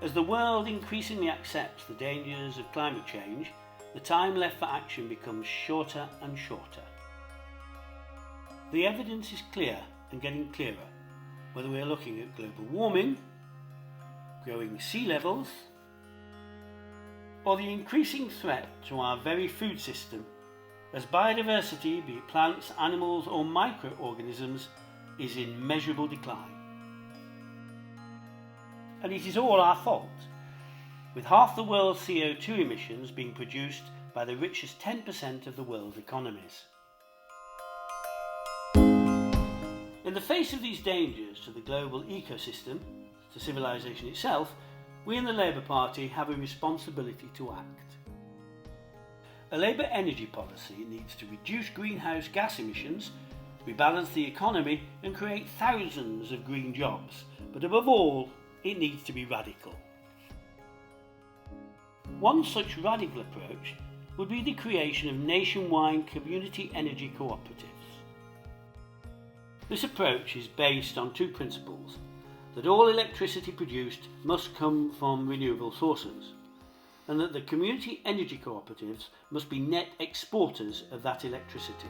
As the world increasingly accepts the dangers of climate change, the time left for action becomes shorter and shorter. The evidence is clear and getting clearer, whether we are looking at global warming, growing sea levels, or the increasing threat to our very food system, as biodiversity, be it plants, animals or microorganisms, is in measurable decline. And it is all our fault, with half the world's CO2 emissions being produced by the richest 10% of the world's economies. In the face of these dangers to the global ecosystem, to civilization itself, we in the Labour Party have a responsibility to act. A Labour energy policy needs to reduce greenhouse gas emissions, rebalance the economy and create thousands of green jobs, but above all, it needs to be radical. One such radical approach would be the creation of nationwide community energy cooperatives. This approach is based on two principles: that all electricity produced must come from renewable sources, and that the community energy cooperatives must be net exporters of that electricity.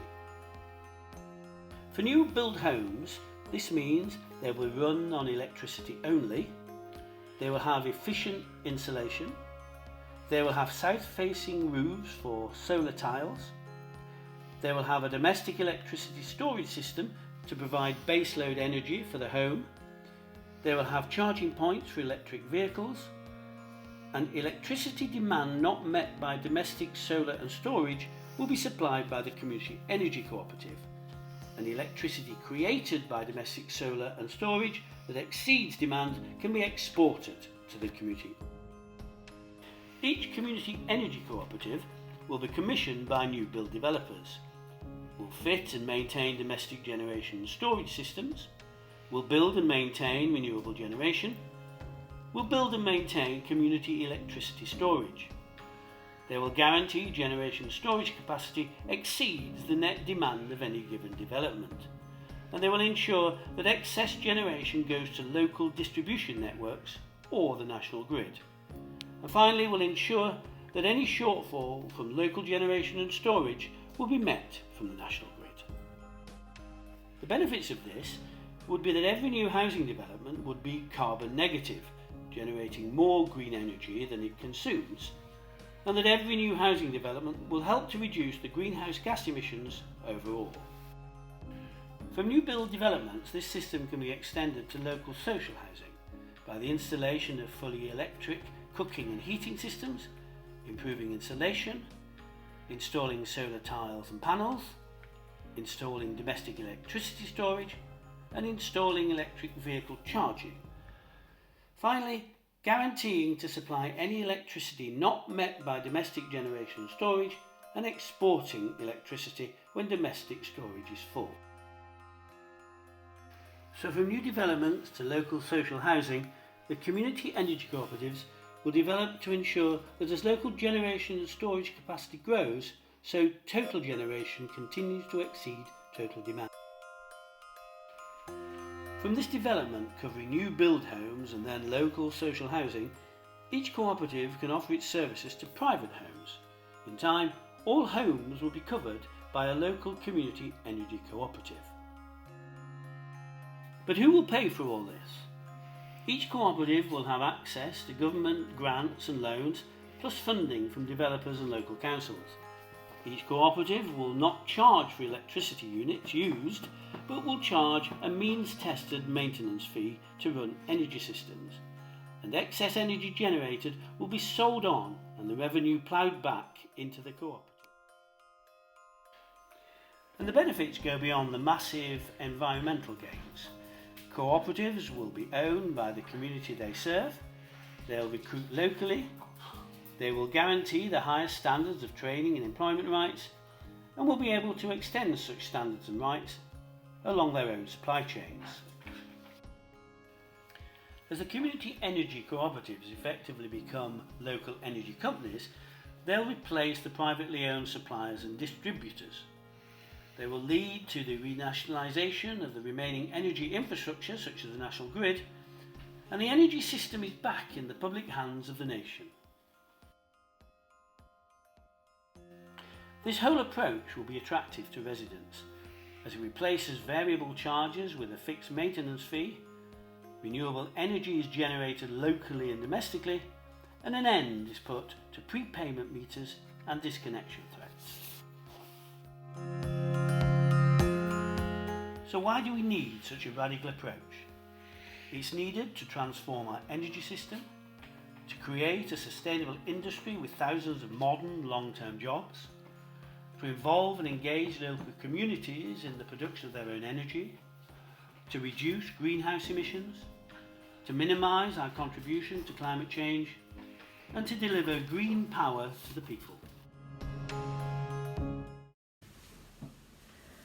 For new build homes, this means they will run on electricity only, they will have efficient insulation, they will have south-facing roofs for solar tiles, they will have a domestic electricity storage system to provide baseload energy for the home, they will have charging points for electric vehicles, and electricity demand not met by domestic solar and storage will be supplied by the community energy cooperative, and electricity created by domestic solar and storage that exceeds demand can be exported to the community. Each community energy cooperative will be commissioned by new build developers, will fit and maintain domestic generation and storage systems, will build and maintain renewable generation, will build and maintain community electricity storage. They will guarantee generation storage capacity exceeds the net demand of any given development, and they will ensure that excess generation goes to local distribution networks or the national grid. And finally, will ensure that any shortfall from local generation and storage will be met from the national grid. The benefits of this would be that every new housing development would be carbon negative, generating more green energy than it consumes, and that every new housing development will help to reduce the greenhouse gas emissions overall. For new build developments, this system can be extended to local social housing by the installation of fully electric cooking and heating systems, improving insulation, installing solar tiles and panels, installing domestic electricity storage, and installing electric vehicle charging. Finally, guaranteeing to supply any electricity not met by domestic generation and storage, and exporting electricity when domestic storage is full. So from new developments to local social housing, the community energy cooperatives will develop to ensure that as local generation and storage capacity grows, so total generation continues to exceed total demand. From this development covering new build homes and then local social housing, each cooperative can offer its services to private homes. In time, all homes will be covered by a local community energy cooperative. But who will pay for all this? Each cooperative will have access to government grants and loans, plus funding from developers and local councils. Each cooperative will not charge for electricity units used, but will charge a means-tested maintenance fee to run energy systems. And excess energy generated will be sold on and the revenue ploughed back into the cooperative. And the benefits go beyond the massive environmental gains. Cooperatives will be owned by the community they serve, they'll recruit locally, they will guarantee the highest standards of training and employment rights, and will be able to extend such standards and rights along their own supply chains. As the community energy cooperatives effectively become local energy companies, they'll replace the privately owned suppliers and distributors. They will lead to the renationalisation of the remaining energy infrastructure such as the national grid, and the energy system is back in the public hands of the nation. This whole approach will be attractive to residents as it replaces variable charges with a fixed maintenance fee, renewable energy is generated locally and domestically, and an end is put to prepayment meters and disconnection threats. So why do we need such a radical approach? It's needed to transform our energy system, to create a sustainable industry with thousands of modern long-term jobs, to involve and engage local communities in the production of their own energy, to reduce greenhouse emissions, to minimise our contribution to climate change, and to deliver green power to the people.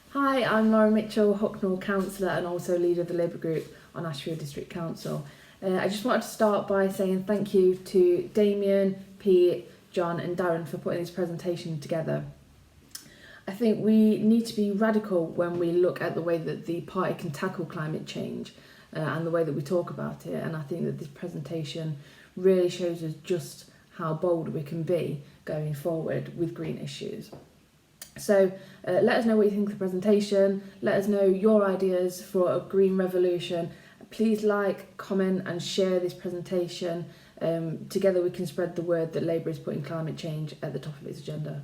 Hi, I'm Laura Mitchell, Hucknall Councillor and also leader of the Labour Group on Ashfield District Council. I just wanted to start by saying thank you to Damien, Pete, John and Darren for putting this presentation together. I think we need to be radical when we look at the way that the party can tackle climate change and the way that we talk about it, and I think that this presentation really shows us just how bold we can be going forward with green issues. So let us know what you think of the presentation, let us know your ideas for a green revolution. Please like, comment and share this presentation. Together we can spread the word that Labour is putting climate change at the top of its agenda.